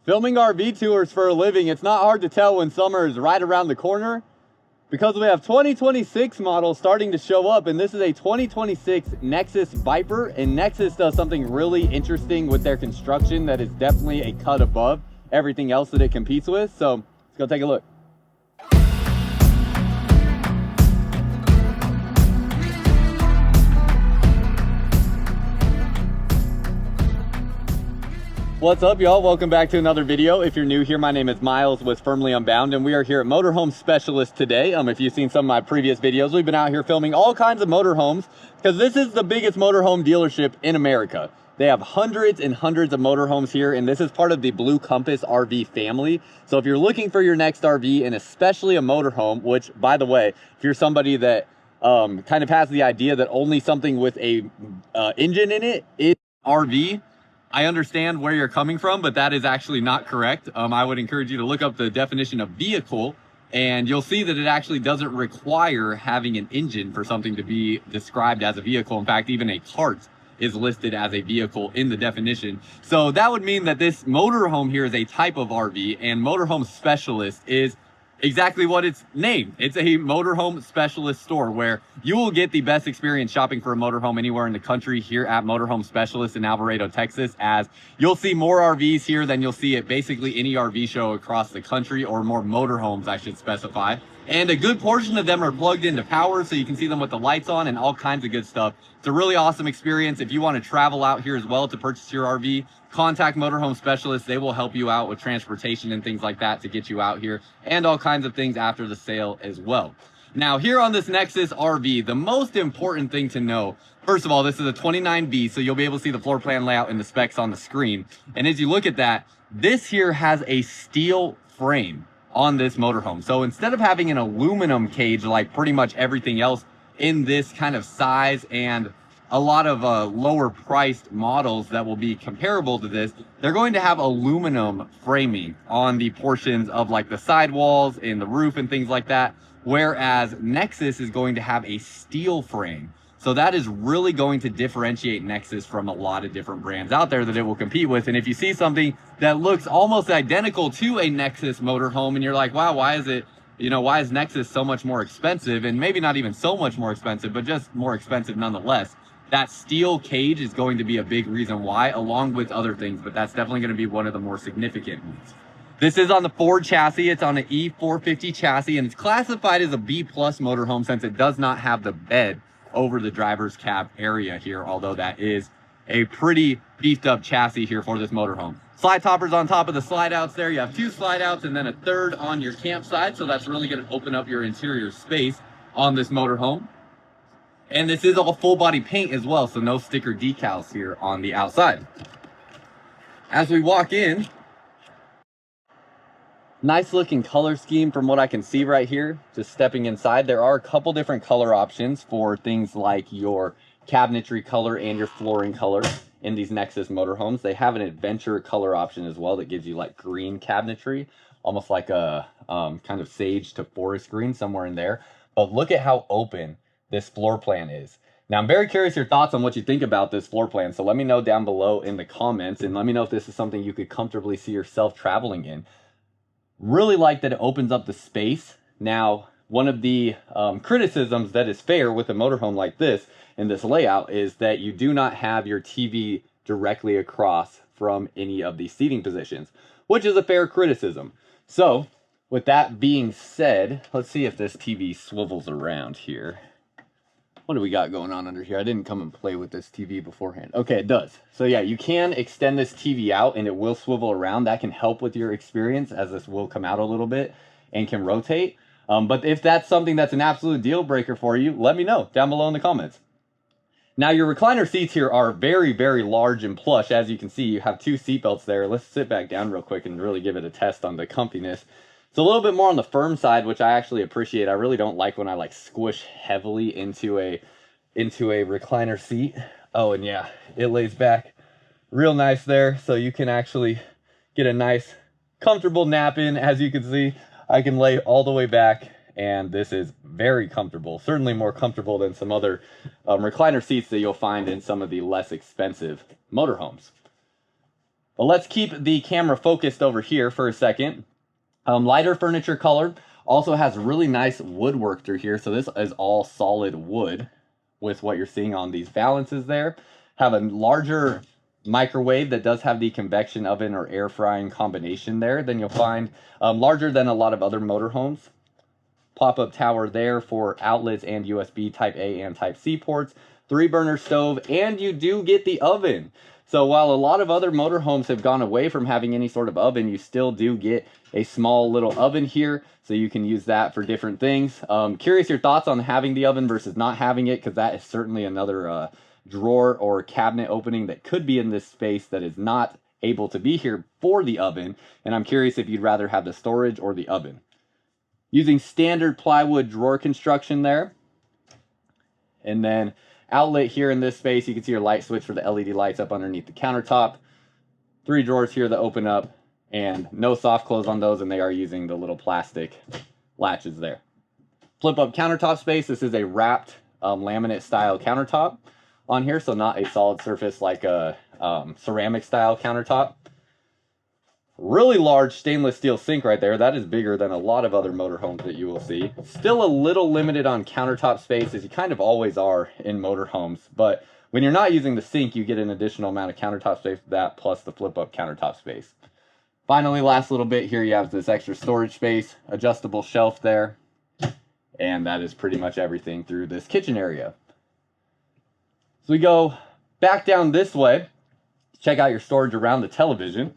Filming RV tours for a living, it's not hard to tell when summer is right around the corner because we have 2026 models starting to show up, and this is a 2026 Nexus Viper, and Nexus does something really interesting with their construction that is definitely a cut above everything else that it competes with. So let's go take a look. What's up, y'all? Welcome back to another video. If you're new here, my name is Myles with Firmly Unbound, and we are here at Motorhome Specialist today. If you've seen some of my previous videos, we've been out here filming all kinds of motorhomes because this is the biggest motorhome dealership in America. They have hundreds and hundreds of motorhomes here, and this is part of the Blue Compass RV family. So if you're looking for your next RV, and especially a motorhome, which, by the way, if you're somebody that kind of has the idea that only something with a engine in it is RV, I understand where you're coming from, but that is actually not correct. I would encourage you to look up the definition of vehicle, and you'll see that it actually doesn't require having an engine for something to be described as a vehicle. In fact, even a cart is listed as a vehicle in the definition. So that would mean that this motorhome here is a type of RV, and Motorhome Specialist is exactly what it's named. It's a motorhome specialist store where you will get the best experience shopping for a motorhome anywhere in the country here at Motorhome Specialist in Alvarado, Texas, as you'll see more RVs here than you'll see at basically any RV show across the country, or more motorhomes, I should specify. And a good portion of them are plugged into power, so you can see them with the lights on and all kinds of good stuff. It's a really awesome experience. If you want to travel out here as well to purchase your RV, contact Motorhome Specialists. They will help you out with transportation and things like that to get you out here, and all kinds of things after the sale as well. Now, here on this Nexus RV, the most important thing to know, first of all, this is a 29B, so you'll be able to see the floor plan layout and the specs on the screen. And as you look at that, this here has a steel frame on this motorhome. So instead of having an aluminum cage like pretty much everything else in this kind of size and a lot of lower priced models that will be comparable to this, they're going to have aluminum framing on the portions of like the sidewalls and the roof and things like that, whereas Nexus is going to have a steel frame. So that is really going to differentiate Nexus from a lot of different brands out there that it will compete with. And if you see something that looks almost identical to a Nexus motorhome and you're like, wow, why is it, why is Nexus so much more expensive? And maybe not even so much more expensive, but just more expensive nonetheless. That steel cage is going to be a big reason why, along with other things, but that's definitely going to be one of the more significant ones. This is on the Ford chassis. It's on an E450 chassis, and it's classified as a B+ motorhome since it does not have the bed over the driver's cab area here, although that is a pretty beefed up chassis here for this motorhome. Slide toppers on top of the slide outs there. You have 2 slide outs and then a third on your campsite, so that's really going to open up your interior space on this motorhome. And this is all full body paint as well, so no sticker decals here on the outside. As we walk in, nice looking color scheme from what I can see right here. Just stepping inside, there are a couple different color options for things like your cabinetry color and your flooring color in these Nexus motorhomes. They have an adventure color option as well that gives you like green cabinetry, almost like a kind of sage to forest green, somewhere in there. But look at how open this floor plan is. Now, I'm very curious your thoughts on what you think about this floor plan, so let me know down below in the comments, and let me know if this is something you could comfortably see yourself traveling in. Really like that it opens up the space. Now, one of the criticisms that is fair with a motorhome like this in this layout is that you do not have your TV directly across from any of the seating positions, which is a fair criticism. So, with that being said, let's see if this TV swivels around here. What do we got going on under here? I didn't come and play with this TV beforehand. Okay, it does. So yeah, you can extend this TV out and it will swivel around. That can help with your experience, as this will come out a little bit and can rotate. But if that's something that's an absolute deal breaker for you, let me know down below in the comments. Now, your recliner seats here are very, very large and plush. As you can see, you have 2 seat belts there. Let's sit back down real quick and really give it a test on the comfiness. It's a little bit more on the firm side, which I actually appreciate. I really don't like when I like squish heavily into a recliner seat. Oh, and yeah, it lays back real nice there, so you can actually get a nice comfortable nap in. As you can see, I can lay all the way back, and this is very comfortable, certainly more comfortable than some other recliner seats that you'll find in some of the less expensive motorhomes. But let's keep the camera focused over here for a second. Lighter furniture color. Also has really nice woodwork through here. So this is all solid wood with what you're seeing on these valances there. Have a larger microwave that does have the convection oven or air frying combination there than you'll find. Larger than a lot of other motorhomes. Pop-up tower there for outlets and USB Type A and Type C ports. 3-burner stove, and you do get the oven. So while a lot of other motorhomes have gone away from having any sort of oven, you still do get a small little oven here, so you can use that for different things. Curious your thoughts on having the oven versus not having it, because that is certainly another drawer or cabinet opening that could be in this space that is not able to be here for the oven. And I'm curious if you'd rather have the storage or the oven. Using standard plywood drawer construction there. And then outlet here in this space, you can see your light switch for the LED lights up underneath the countertop. 3 drawers here that open up, and no soft close on those, and they are using the little plastic latches there. Flip up countertop space. This is a wrapped laminate style countertop on here, so not a solid surface like a ceramic style countertop. Really large stainless steel sink right there. That is bigger than a lot of other motorhomes that you will see. Still a little limited on countertop space, as you kind of always are in motorhomes. But when you're not using the sink, you get an additional amount of countertop space for that, plus the flip up countertop space. Finally, last little bit here, you have this extra storage space, adjustable shelf there. And that is pretty much everything through this kitchen area. So we go back down this way. Check out your storage around the television.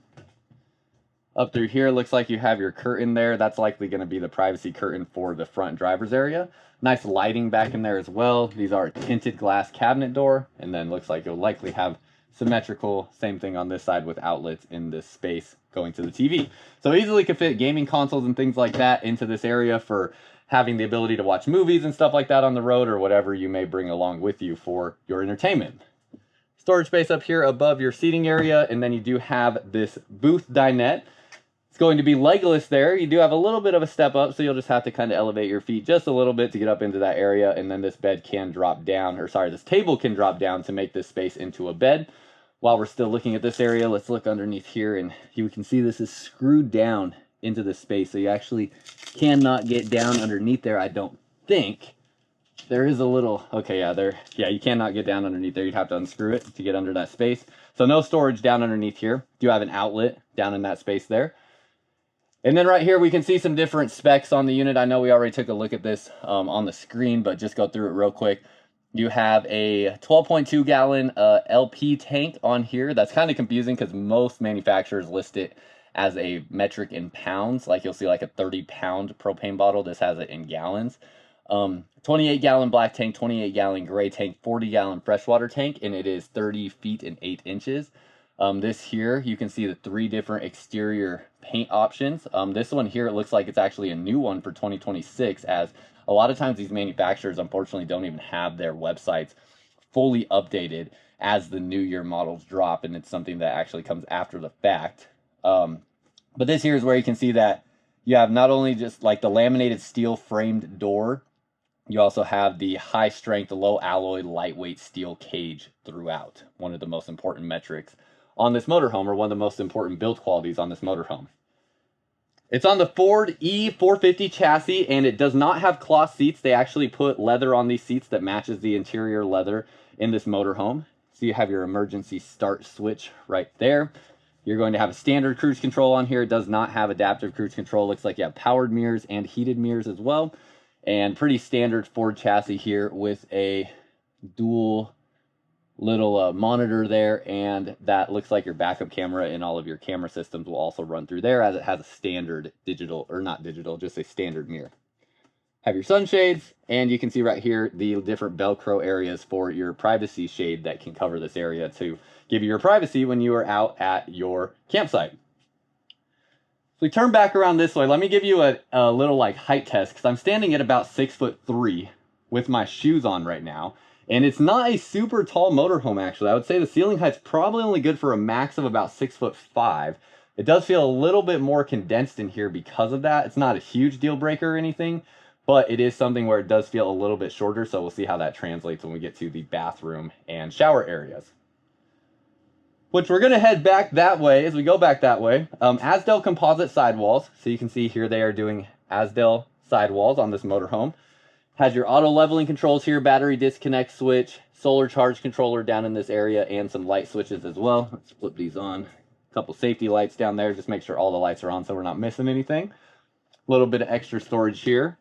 Up through here, looks like you have your curtain there. That's likely going to be the privacy curtain for the front driver's area. Nice lighting back in there as well. These are a tinted glass cabinet door. And then looks like you'll likely have symmetrical, same thing on this side with outlets in this space going to the TV. So easily could fit gaming consoles and things like that into this area for having the ability to watch movies and stuff like that on the road, or whatever you may bring along with you for your entertainment. Storage space up here above your seating area. And then you do have this booth dinette. It's going to be legless there. You do have a little bit of a step up, so you'll just have to kind of elevate your feet just a little bit to get up into that area. And then this bed can drop down, or sorry, this table can drop down to make this space into a bed. While we're still looking at this area, let's look underneath here, and you can see this is screwed down into the space. So you actually cannot get down underneath there, I don't think. There is a little, okay, yeah, you cannot get down underneath there. You'd have to unscrew it to get under that space. So no storage down underneath here. Do have an outlet down in that space there. And then right here, we can see some different specs on the unit. I know we already took a look at this on the screen, but just go through it real quick. You have a 12.2 gallon LP tank on here. That's kind of confusing because most manufacturers list it as a metric in pounds. Like you'll see like a 30-pound propane bottle. This has it in gallons. 28 gallon black tank, 28 gallon gray tank, 40 gallon freshwater tank, and it is 30 feet and 8 inches. This here, you can see the 3 different exterior paint options. This one here, it looks like it's actually a new one for 2026, as a lot of times these manufacturers unfortunately don't even have their websites fully updated as the new year models drop, and it's something that actually comes after the fact. But this here is where you can see that you have not only just like the laminated steel framed door, you also have the high strength, low alloy, lightweight steel cage throughout. One of the most important metrics on this motorhome, or one of the most important build qualities on this motorhome. It's on the Ford E450 chassis, and it does not have cloth seats. They actually put leather on these seats that matches the interior leather in this motorhome. So you have your emergency start switch right there. You're going to have a standard cruise control on here. It does not have adaptive cruise control. Looks like you have powered mirrors and heated mirrors as well. And pretty standard Ford chassis here with a dual little monitor there, and that looks like your backup camera and all of your camera systems will also run through there, as it has a standard digital, or not digital, just a standard mirror. Have your sunshades, and you can see right here the different Velcro areas for your privacy shade that can cover this area to give you your privacy when you are out at your campsite. So we turn back around this way. Let me give you a little like height test, because I'm standing at about 6'3" with my shoes on right now. And it's not a super tall motorhome, actually. I would say the ceiling height's probably only good for a max of about 6'5". It does feel a little bit more condensed in here because of that. It's not a huge deal breaker or anything, but it is something where it does feel a little bit shorter. So we'll see how that translates when we get to the bathroom and shower areas. which we're going to head back that way as we go back that way. Asdel composite sidewalls. So you can see here they are doing Asdel sidewalls on this motorhome. Has your auto leveling controls here, battery disconnect switch, solar charge controller down in this area, and some light switches as well. Let's flip these on. A couple safety lights down there. Just make sure all the lights are on so we're not missing anything. A little bit of extra storage here.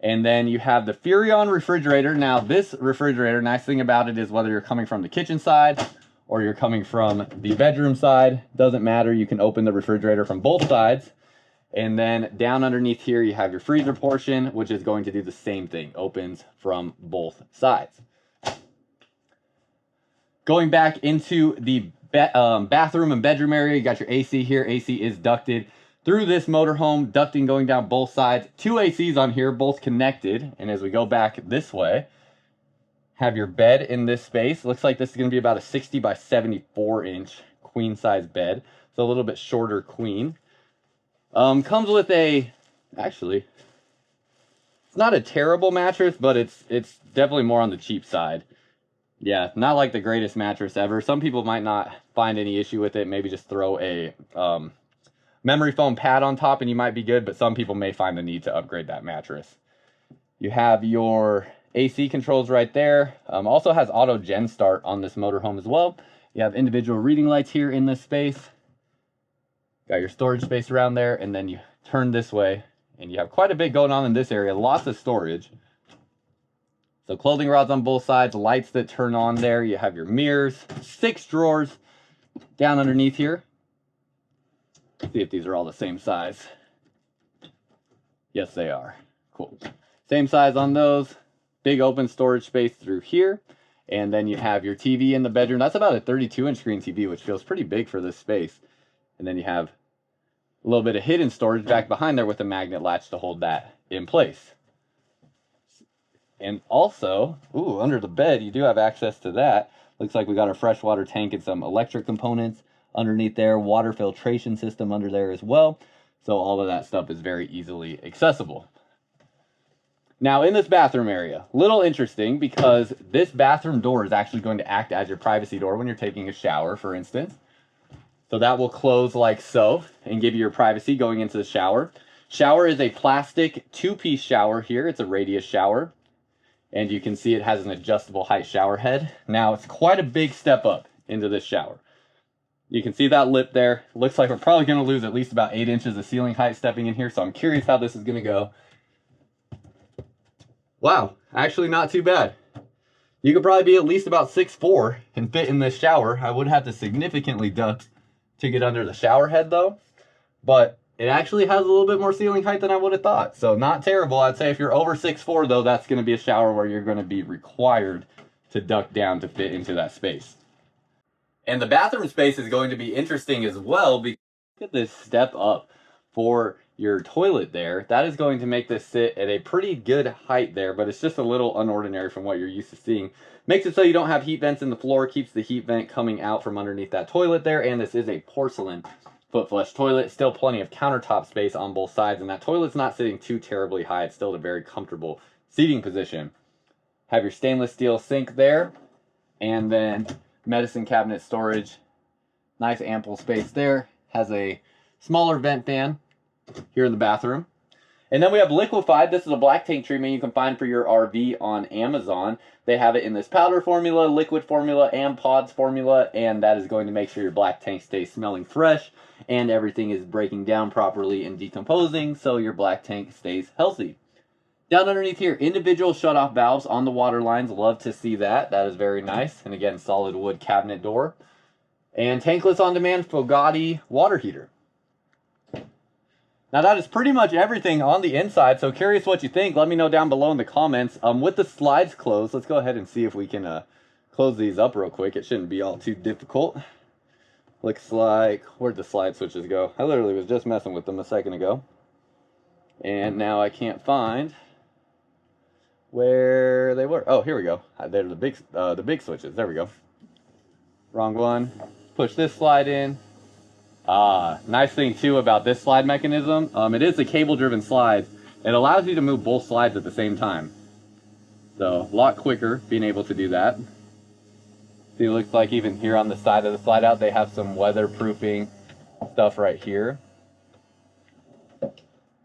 And then you have the Furrion refrigerator. Now this refrigerator, nice thing about it is whether you're coming from the kitchen side or you're coming from the bedroom side, doesn't matter. You can open the refrigerator from both sides. And then down underneath here, you have your freezer portion, which is going to do the same thing. Opens from both sides. Going back into the bathroom and bedroom area, you got your AC here. AC is ducted through this motorhome, ducting going down both sides. 2 ACs on here, both connected. And as we go back this way, have your bed in this space. Looks like this is going to be about a 60 by 74 inch queen size bed. So a little bit shorter queen. Comes with actually, it's not a terrible mattress, but it's definitely more on the cheap side. Yeah, not like the greatest mattress ever. Some people might not find any issue with it. Maybe just throw a memory foam pad on top and you might be good, but some people may find the need to upgrade that mattress. You have your AC controls right there. Also has auto gen start on this motorhome as well. You have individual reading lights here in this space. Got your storage space around there, and then you turn this way, and you have quite a bit going on in this area. Lots of storage. So clothing rods on both sides, lights that turn on there. You have your mirrors, 6 drawers down underneath here. See if these are all the same size. Yes, they are. Cool. Same size on those. Big open storage space through here. And then you have your TV in the bedroom. That's about a 32-inch screen TV, which feels pretty big for this space. And then you have a little bit of hidden storage back behind there with a magnet latch to hold that in place. And also, under the bed, you do have access to that. Looks like we got a freshwater tank and some electric components underneath there. Water filtration system under there as well. So all of that stuff is very easily accessible. Now in this bathroom area, little interesting because this bathroom door is actually going to act as your privacy door when you're taking a shower, for instance. So that will close like so and give you your privacy going into the shower. Shower is a plastic 2-piece shower here. It's a radius shower. And you can see it has an adjustable height shower head. Now it's quite a big step up into this shower. You can see that lip there. Looks like we're probably going to lose at least about 8 inches of ceiling height stepping in here. So I'm curious how this is going to go. Wow, actually not too bad. You could probably be at least about 6'4" and fit in this shower. I would have to significantly duck to get under the shower head though, but it actually has a little bit more ceiling height than I would have thought. So not terrible. I'd say if you're over 6'4" though, that's going to be a shower where you're going to be required to duck down to fit into that space. And the bathroom space is going to be interesting as well because look at this step up for your toilet there. That is going to make this sit at a pretty good height there, but it's just a little unordinary from what you're used to seeing. Makes it so you don't have heat vents in the floor, keeps the heat vent coming out from underneath that toilet there, and this is a porcelain foot flush toilet. Still plenty of countertop space on both sides, and that toilet's not sitting too terribly high. It's still at a very comfortable seating position. Have your stainless steel sink there, and then medicine cabinet storage. Nice ample space there. Has a smaller vent fan here in the bathroom. And then we have liquefied. This is a black tank treatment you can find for your RV on Amazon. They have it in this powder formula, liquid formula, and pods formula, and that is going to make sure your black tank stays smelling fresh and everything is breaking down properly and decomposing so your black tank stays healthy. Down underneath here, individual shutoff valves on the water lines. Love to see that. That is very nice. And again, solid wood cabinet door. And tankless on-demand Fogatti water heater. Now that is pretty much everything on the inside, so curious what you think. Let me know down below in the comments. With the slides closed, let's go ahead and see if we can close these up real quick. It shouldn't be all too difficult. Looks like, where'd the slide switches go? I literally was just messing with them a second ago. And now I can't find where they were. Oh, here we go. They're the big switches. There we go. Wrong one. Push this slide in. Nice thing too about this slide mechanism, it is a cable driven slide. It allows you to move both slides at the same time. So a lot quicker being able to do that. See, it looks like even here on the side of the slide out, they have some weatherproofing stuff right here.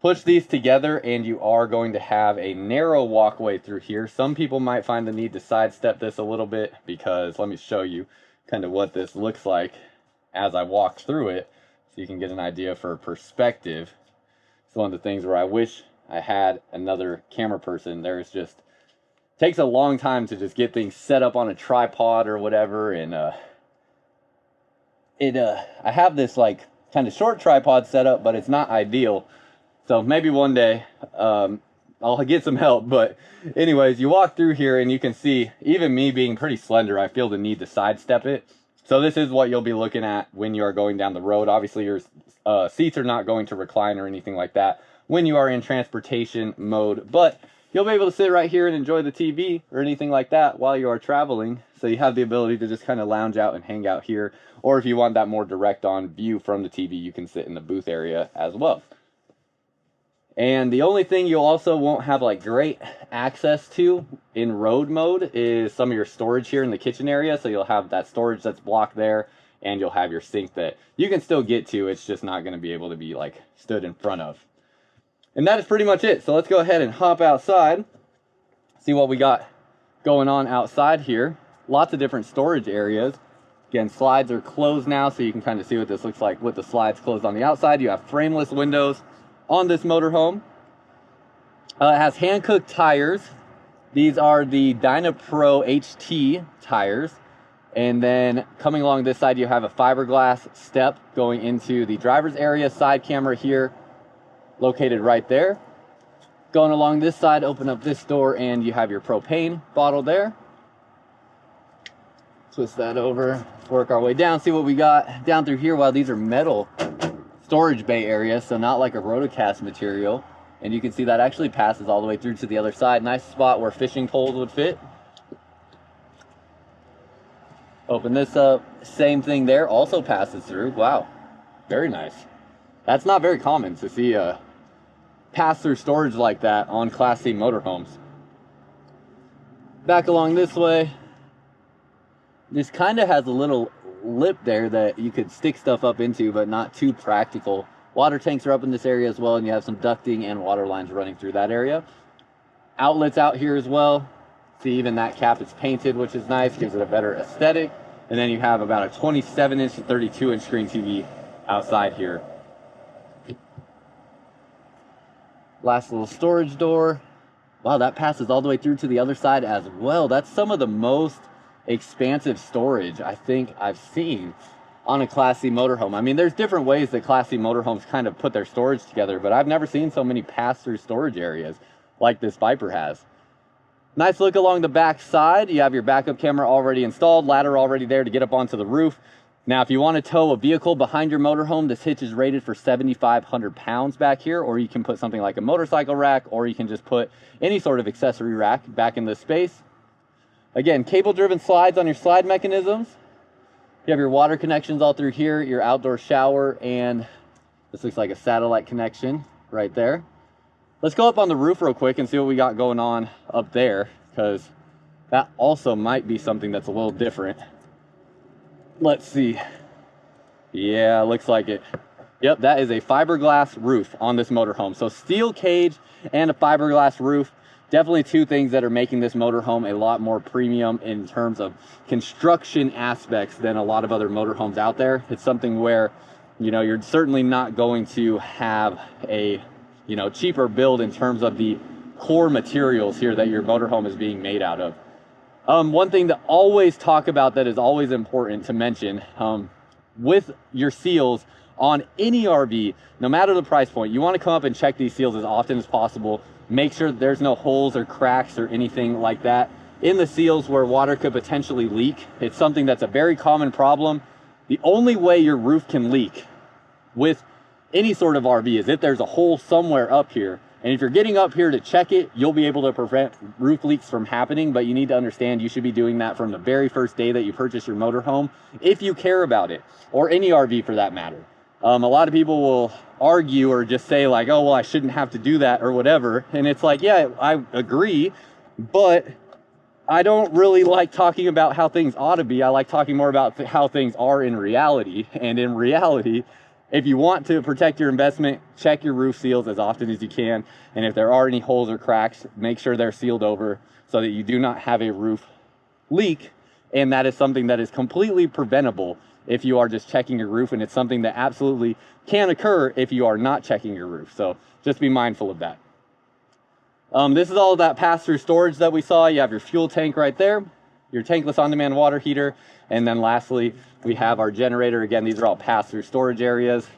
Push these together and you are going to have a narrow walkway through here. Some people might find the need to sidestep this a little bit because let me show you kind of what this looks like as I walk through it so you can get an idea for perspective. It's one of the things where I wish I had another camera person. There's just takes a long time to just get things set up on a tripod or whatever, and I have this like kind of short tripod setup, but it's not ideal. So maybe one day I'll get some help. But anyways, you walk through here and you can see, even me being pretty slender, I feel the need to sidestep it. So this is what you'll be looking at when you are going down the road. Obviously your seats are not going to recline or anything like that when you are in transportation mode, but you'll be able to sit right here and enjoy the TV or anything like that while you are traveling. So you have the ability to just kind of lounge out and hang out here. Or if you want that more direct on view from the TV, you can sit in the booth area as well. And the only thing you also won't have like great access to in road mode is some of your storage here in the kitchen area. So you'll have that storage that's blocked there, and you'll have your sink that you can still get to. It's just not going to be able to be like stood in front of. And that is pretty much it. So let's go ahead and hop outside, see what we got going on outside here. Lots of different storage areas. Again, slides are closed now, so you can kind of see what this looks like with the slides closed on the outside. You have frameless windows on this motorhome. It has hand-cooked tires. These are the Dynapro HT tires. And then coming along this side, you have a fiberglass step going into the driver's area. Side camera here, located right there. Going along this side, open up this door, and you have your propane bottle there. Twist that over, work our way down, see what we got down through here. Wow, these are metal storage bay area, so not like a rotocast material. And you can see that actually passes all the way through to the other side. Nice spot where fishing poles would fit. Open this up, same thing there, also passes through. Wow, very nice. That's not very common to see pass-through storage like that on Class C motorhomes. Back along this way, this kind of has a little lip there that you could stick stuff up into, but not too practical. Water tanks are up in this area as well, and you have some ducting and water lines running through that area. Outlets out here as well. See, even that cap is painted, which is nice, gives it a better aesthetic. And then you have about a 27-inch to 32-inch screen TV outside here. Last little storage door. Wow, that passes all the way through to the other side as well. That's some of the most expansive storage I think I've seen on a Class C motorhome. I mean, there's different ways that Class C motorhomes kind of put their storage together, but I've never seen so many pass-through storage areas like this Viper has. Nice look along the back side. You have your backup camera already installed, ladder already there to get up onto the roof. Now, if you want to tow a vehicle behind your motorhome, this hitch is rated for 7,500 pounds back here, or you can put something like a motorcycle rack, or you can just put any sort of accessory rack back in this space. Again, cable-driven slides on your slide mechanisms. You have your water connections all through here, your outdoor shower, and this looks like a satellite connection right there. Let's go up on the roof real quick and see what we got going on up there, because that also might be something that's a little different. Let's see. Yeah, looks like it. Yep, that is a fiberglass roof on this motorhome. So steel cage and a fiberglass roof. Definitely two things that are making this motorhome a lot more premium in terms of construction aspects than a lot of other motorhomes out there. It's something where, you know, you're certainly not going to have a, you know, cheaper build in terms of the core materials here that your motorhome is being made out of. One thing to always talk about that is always important to mention, with your seals on any RV, no matter the price point, you want to come up and check these seals as often as possible. Make sure that there's no holes or cracks or anything like that in the seals where water could potentially leak. It's something that's a very common problem. The only way your roof can leak with any sort of RV is if there's a hole somewhere up here. And if you're getting up here to check it, you'll be able to prevent roof leaks from happening, but you need to understand you should be doing that from the very first day that you purchase your motorhome, if you care about it, or any RV for that matter. A lot of people will argue or just say like, oh, well, I shouldn't have to do that or whatever. And it's like, yeah, I agree, but I don't really like talking about how things ought to be. I like talking more about how things are in reality. And in reality, if you want to protect your investment, check your roof seals as often as you can. And if there are any holes or cracks, make sure they're sealed over so that you do not have a roof leak. And that is something that is completely preventable if you are just checking your roof. And it's something that absolutely can occur if you are not checking your roof. So just be mindful of that. This is all that pass-through storage that we saw. You have your fuel tank right there, your tankless on-demand water heater, and then lastly, we have our generator. Again, these are all pass-through storage areas.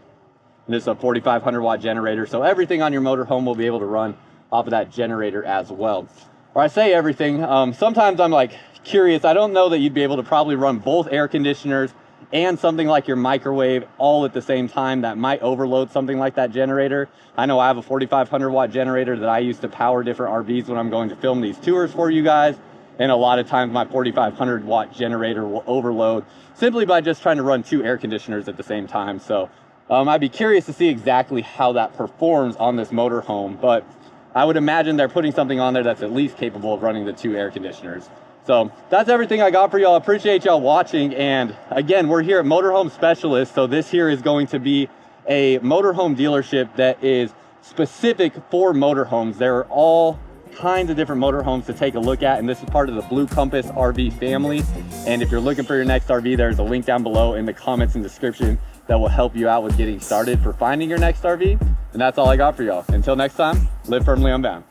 And this is a 4,500 watt generator, so everything on your motorhome will be able to run off of that generator as well. Or I say everything, sometimes I'm like curious. I don't know that you'd be able to probably run both air conditioners and something like your microwave all at the same time. That might overload something like that generator. I know I have a 4,500 watt generator that I use to power different RVs when I'm going to film these tours for you guys. And a lot of times my 4,500 watt generator will overload simply by just trying to run 2 air conditioners at the same time. So I'd be curious to see exactly how that performs on this motorhome, but I would imagine they're putting something on there that's at least capable of running the 2 air conditioners. So that's everything I got for y'all. Appreciate y'all watching. And again, we're here at Motorhome Specialist. So this here is going to be a motorhome dealership that is specific for motorhomes. There are all kinds of different motorhomes to take a look at. And this is part of the Blue Compass RV family. And if you're looking for your next RV, there's a link down below in the comments and description that will help you out with getting started for finding your next RV. And that's all I got for y'all. Until next time, live firmly unbound.